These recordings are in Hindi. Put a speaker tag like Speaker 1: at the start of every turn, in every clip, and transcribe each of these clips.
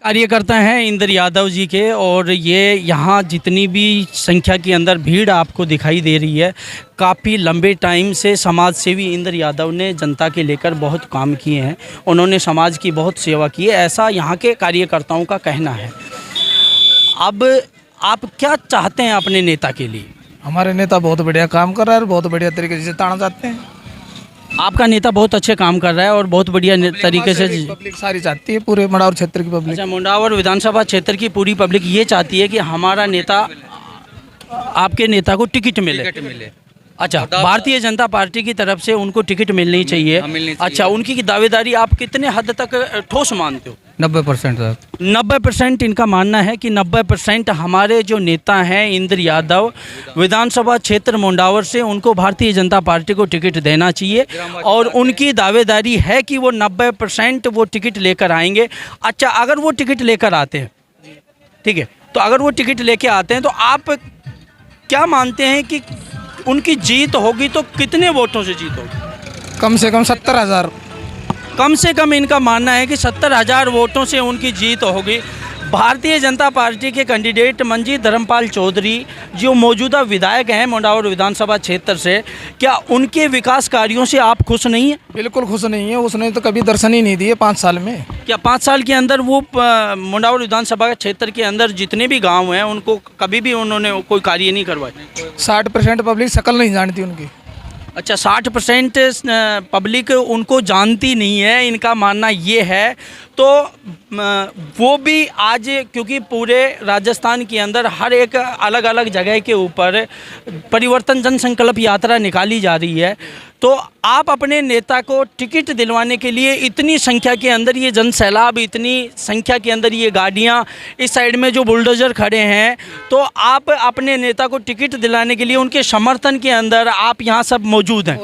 Speaker 1: कार्यकर्ता हैं इंद्र यादव जी के, और ये यहाँ जितनी भी संख्या के अंदर भीड़ आपको दिखाई दे रही है, काफ़ी लंबे टाइम से समाज सेवी इंद्र यादव ने जनता के लेकर बहुत काम किए हैं। उन्होंने समाज की बहुत सेवा की है, ऐसा यहाँ के कार्यकर्ताओं का कहना है। अब आप क्या चाहते हैं अपने नेता के लिए?
Speaker 2: हमारे नेता बहुत बढ़िया काम कर रहा है और बहुत बढ़िया तरीके से ताना चाहते हैं।
Speaker 1: आपका नेता बहुत अच्छे काम कर रहा है और बहुत बढ़िया तरीके से।
Speaker 2: पब्लिक सारी चाहती है, पूरे मुंडावर क्षेत्र की पब्लिक।
Speaker 1: अच्छा, मुंडावर विधानसभा क्षेत्र की पूरी पब्लिक ये चाहती है कि हमारा नेता, आपके नेता को टिकट मिले। अच्छा, भारतीय जनता पार्टी की तरफ से उनको टिकट मिलनी चाहिए। अच्छा, उनकी दावेदारी आप कितने हद तक ठोस मानते हो?
Speaker 2: 90% तक।
Speaker 1: 90% इनका मानना है कि 90% हमारे जो नेता हैं इंद्र यादव विधानसभा क्षेत्र मुंडावर से, उनको भारतीय जनता पार्टी को टिकट देना चाहिए और उनकी दावेदारी है कि वो 90% वो टिकट लेकर आएंगे। अच्छा, अगर वो टिकट लेकर आते हैं, ठीक है, तो अगर वो टिकट लेके आते हैं तो आप क्या मानते हैं कि उनकी जीत होगी तो कितने वोटों से जीत होगी?
Speaker 2: कम से कम 70,000।
Speaker 1: कम से कम इनका मानना है कि 70,000 वोटों से उनकी जीत होगी। भारतीय जनता पार्टी के कैंडिडेट मंजीत धर्मपाल चौधरी जो मौजूदा विधायक हैं मुंडावर विधानसभा क्षेत्र से, क्या उनके विकास कार्यों से आप खुश नहीं हैं?
Speaker 2: बिल्कुल खुश नहीं है, उसने तो कभी दर्शन ही नहीं दिए 5 साल में।
Speaker 1: क्या 5 साल के अंदर वो मुंडावर विधानसभा क्षेत्र के अंदर जितने भी गांव हैं उनको कभी भी उन्होंने कोई कार्य नहीं करवाए?
Speaker 2: 60% पब्लिक शक्ल नहीं जानती उनकी।
Speaker 1: अच्छा, 60% पब्लिक उनको जानती नहीं है, इनका मानना ये है। तो वो भी आज, क्योंकि पूरे राजस्थान के अंदर हर एक अलग अलग जगह के ऊपर परिवर्तन जन संकल्प यात्रा निकाली जा रही है, तो आप अपने नेता को टिकट दिलवाने के लिए इतनी संख्या के अंदर ये जन सैलाब, इतनी संख्या के अंदर ये गाड़ियाँ, इस साइड में जो बुलडोज़र खड़े हैं, तो आप अपने नेता को टिकट दिलाने के लिए उनके समर्थन के अंदर आप यहाँ सब मौजूद हैं।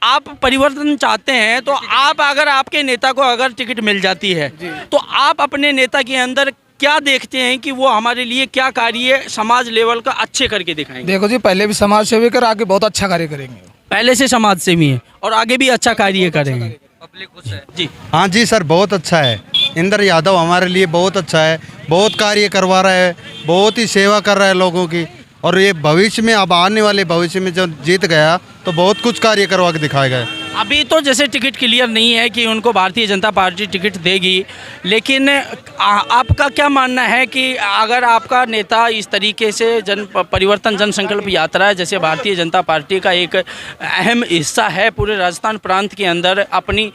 Speaker 1: आप परिवर्तन चाहते हैं, तो आप अगर आपके नेता को अगर टिकट मिल जाती है तो आप अपने नेता के अंदर क्या देखते हैं कि वो हमारे लिए क्या कार्य समाज लेवल का अच्छे करके दिखाएंगे?
Speaker 2: देखो जी, पहले भी समाज सेवी कर, आगे बहुत अच्छा कार्य करेंगे।
Speaker 1: पहले से समाज सेवी हैं और आगे भी अच्छा कार्य करेंगे। पब्लिक खुश है जी।
Speaker 3: हाँ जी सर, बहुत अच्छा है। इंद्र यादव हमारे लिए बहुत अच्छा है, बहुत कार्य करवा रहा है, बहुत ही सेवा कर रहा है लोगों की, और ये भविष्य में, अब आने वाले भविष्य में जब जीत गया तो बहुत कुछ कार्य करवा के दिखाएगा।
Speaker 1: अभी तो जैसे टिकट क्लियर नहीं है कि उनको भारतीय जनता पार्टी टिकट देगी, लेकिन आपका क्या मानना है कि अगर आपका नेता इस तरीके से परिवर्तन जन संकल्प यात्रा है, जैसे भारतीय जनता पार्टी का एक अहम हिस्सा है पूरे राजस्थान प्रांत के अंदर अपनी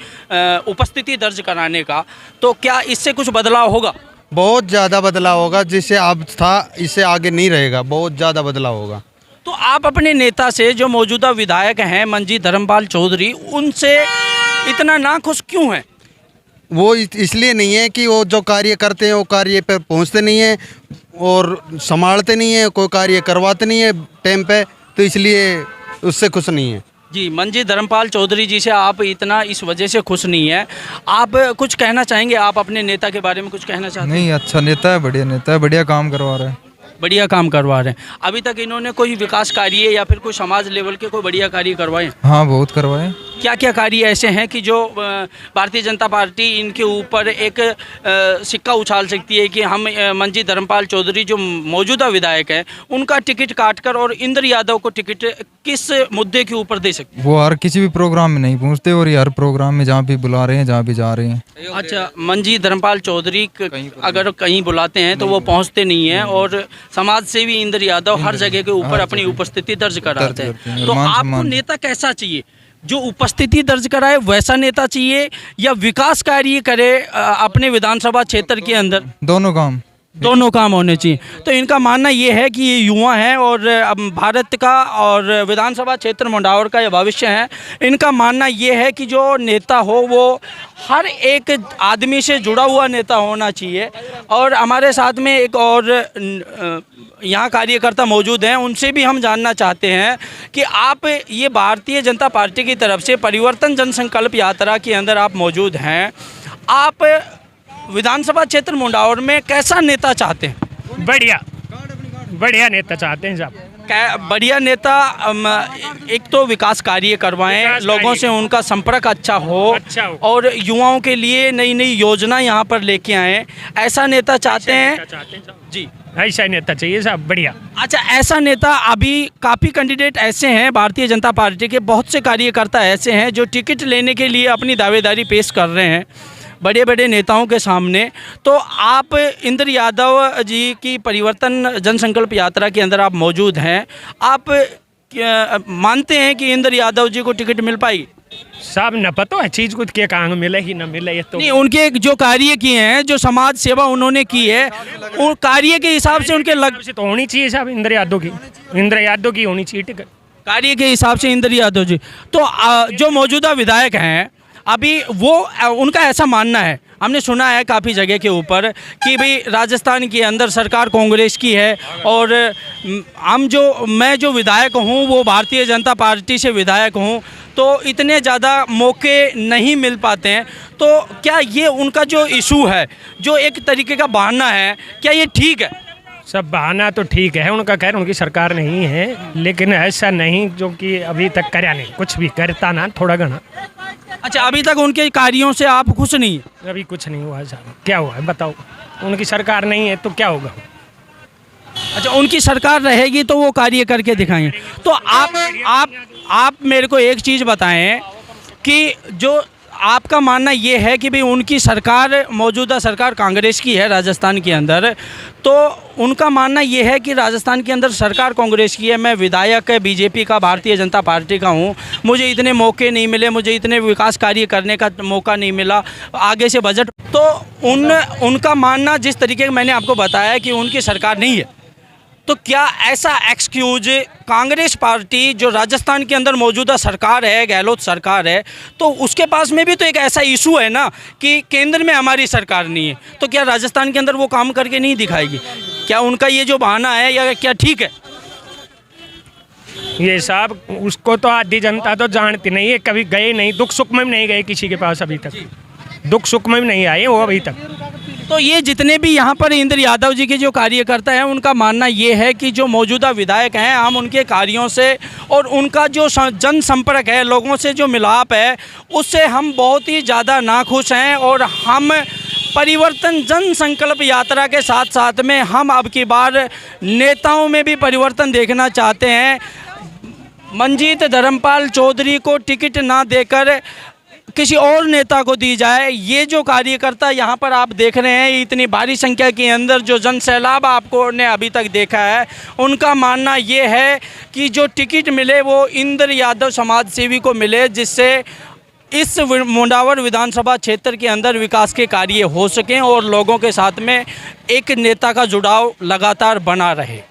Speaker 1: उपस्थिति दर्ज कराने का, तो क्या इससे कुछ बदलाव होगा?
Speaker 3: बहुत ज़्यादा बदलाव होगा, जिससे अब था इससे आगे नहीं रहेगा, बहुत ज़्यादा बदलाव होगा।
Speaker 1: तो आप अपने नेता से, जो मौजूदा विधायक हैं मंजीत धर्मपाल चौधरी, उनसे इतना नाखुश क्यों हैं?
Speaker 3: वो इसलिए नहीं है कि वो जो कार्य करते हैं वो कार्य पे पहुंचते नहीं हैं और संभालते नहीं हैं, कोई कार्य करवाते नहीं है टाइम पे, तो इसलिए उससे खुश नहीं है।
Speaker 1: जी, मंजीत धर्मपाल चौधरी जी से आप इतना इस वजह से खुश नहीं है। आप कुछ कहना चाहेंगे? आप अपने नेता के बारे में कुछ कहना चाहते हैं?
Speaker 4: नहीं, अच्छा नेता है, बढ़िया नेता है, बढ़िया काम करवा रहा है।
Speaker 1: बढ़िया काम करवा रहे हैं। अभी तक इन्होंने कोई विकास कार्य या फिर कोई समाज लेवल के कोई बढ़िया कार्य करवाए?
Speaker 4: हाँ, बहुत करवाए।
Speaker 1: क्या क्या कार्य ऐसे हैं कि जो भारतीय जनता पार्टी इनके ऊपर एक सिक्का उछाल सकती है कि हम मंजीत धर्मपाल चौधरी जो मौजूदा विधायक हैं उनका टिकट काटकर और इंद्र यादव को टिकट किस मुद्दे के ऊपर दे सकते हैं?
Speaker 4: वो हर किसी भी प्रोग्राम में नहीं पहुँचते और ये हर प्रोग्राम में जहाँ भी बुला रहे हैं, जहाँ भी जा रहे हैं।
Speaker 1: अच्छा, मंजीत धर्मपाल चौधरी अगर कहीं बुलाते हैं तो वो पहुँचते नहीं हैं और समाज सेवी इंद्र यादव हर जगह के ऊपर अपनी उपस्थिति दर्ज कराते हैं। तो आपको नेता कैसा चाहिए? जो उपस्थिति दर्ज कराए वैसा नेता चाहिए या विकास कार्य करे अपने विधानसभा क्षेत्र के अंदर? दोनों काम होने चाहिए। तो इनका मानना ये है कि ये युवा हैं और भारत का और विधानसभा क्षेत्र मुंडावर का ये भविष्य है। इनका मानना ये है कि जो नेता हो वो हर एक आदमी से जुड़ा हुआ नेता होना चाहिए। और हमारे साथ में एक और यहाँ कार्यकर्ता मौजूद हैं, उनसे भी हम जानना चाहते हैं कि आप ये भारतीय जनता पार्टी की तरफ से परिवर्तन जन संकल्प यात्रा के अंदर आप मौजूद हैं, आप विधानसभा क्षेत्र मुंडावर में कैसा नेता चाहते हैं?
Speaker 5: बढ़िया नेता चाहते हैं साहब।
Speaker 1: बढ़िया नेता एक तो विकास कार्य करवाएं, लोगों से उनका संपर्क अच्छा हो और युवाओं के लिए नई नई योजना यहाँ पर लेके आएं, ऐसा नेता चाहते हैं जी।
Speaker 5: ऐसा नेता चाहिए साहब, बढ़िया।
Speaker 1: अच्छा, ऐसा नेता, अभी काफ़ी कैंडिडेट ऐसे हैं भारतीय जनता पार्टी के, बहुत से कार्यकर्ता ऐसे हैं जो टिकट लेने के लिए अपनी दावेदारी पेश कर रहे हैं बड़े बड़े नेताओं के सामने। तो आप इंद्र यादव जी की परिवर्तन जनसंकल्प यात्रा के अंदर आप मौजूद हैं, आप मानते हैं कि इंद्र यादव जी को टिकट मिल पाएगी?
Speaker 5: साहब न पता है चीज़ कुछ के कहाँ मिले ही न मिले, ये तो
Speaker 1: नहीं, उनके जो कार्य किए हैं, जो समाज सेवा उन्होंने की है, उन कार्य के हिसाब से उनके
Speaker 5: से तो होनी चाहिए साहब। इंद्र यादव की होनी चाहिए टिकट,
Speaker 1: कार्य के हिसाब से इंद्र यादव जी। तो जो मौजूदा विधायक हैं अभी, वो उनका ऐसा मानना है, हमने सुना है काफ़ी जगह के ऊपर कि भाई राजस्थान के अंदर सरकार कांग्रेस की है और मैं जो विधायक हूँ वो भारतीय जनता पार्टी से विधायक हूँ, तो इतने ज़्यादा मौके नहीं मिल पाते हैं। तो क्या ये उनका जो इशू है, जो एक तरीके का बहाना है, क्या ये ठीक है?
Speaker 5: सब बहाना तो ठीक है उनका, कह रहे उनकी सरकार नहीं है, लेकिन ऐसा नहीं जो कि अभी तक करया नहीं, कुछ भी करता ना थोड़ा घना।
Speaker 1: अच्छा, अभी तक उनके कार्यों से आप खुश नहीं हैं?
Speaker 5: अभी कुछ नहीं हुआ है साहब। क्या हुआ है बताओ, उनकी सरकार नहीं है तो क्या होगा?
Speaker 1: अच्छा, उनकी सरकार रहेगी तो वो कार्य करके दिखाएंगे। तो आप मेरे को एक चीज़ बताएं कि जो आपका मानना ये है कि भाई उनकी सरकार, मौजूदा सरकार कांग्रेस की है राजस्थान के अंदर, तो उनका मानना ये है कि राजस्थान के अंदर सरकार कांग्रेस की है, मैं विधायक बीजेपी का, भारतीय जनता पार्टी का हूँ, मुझे इतने मौके नहीं मिले, मुझे इतने विकास कार्य करने का मौका नहीं मिला, आगे से बजट, तो उनका मानना जिस तरीके का मैंने आपको बताया कि उनकी सरकार नहीं है, तो क्या ऐसा एक्सक्यूज कांग्रेस पार्टी जो राजस्थान के अंदर मौजूदा सरकार है, गहलोत सरकार है, तो उसके पास में भी तो एक ऐसा इशू है ना कि केंद्र में हमारी सरकार नहीं है, तो क्या राजस्थान के अंदर वो काम करके नहीं दिखाएगी? क्या उनका ये जो बहाना है या क्या ठीक है?
Speaker 5: ये साहब उसको तो आधी जनता तो जानती नहीं है, कभी गए नहीं, दुख सुख में नहीं गए किसी के पास अभी तक, दुख सुख में नहीं आए वो अभी तक।
Speaker 1: तो ये जितने भी यहाँ पर इंद्र यादव जी के जो कार्यकर्ता हैं, उनका मानना ये है कि जो मौजूदा विधायक हैं, हम उनके कार्यों से और उनका जो जनसंपर्क है, लोगों से जो मिलाप है, उससे हम बहुत ही ज़्यादा नाखुश हैं और हम परिवर्तन जन संकल्प यात्रा के साथ साथ में हम अब की बार नेताओं में भी परिवर्तन देखना चाहते हैं। मंजीत धर्मपाल चौधरी को टिकट ना देकर किसी और नेता को दी जाए, ये जो कार्यकर्ता यहाँ पर आप देख रहे हैं, इतनी भारी संख्या के अंदर जो जन सैलाब आपको ने अभी तक देखा है, उनका मानना ये है कि जो टिकट मिले वो इंद्र यादव समाज सेवी को मिले, जिससे इस मुंडावर विधानसभा क्षेत्र के अंदर विकास के कार्य हो सकें और लोगों के साथ में एक नेता का जुड़ाव लगातार बना रहे।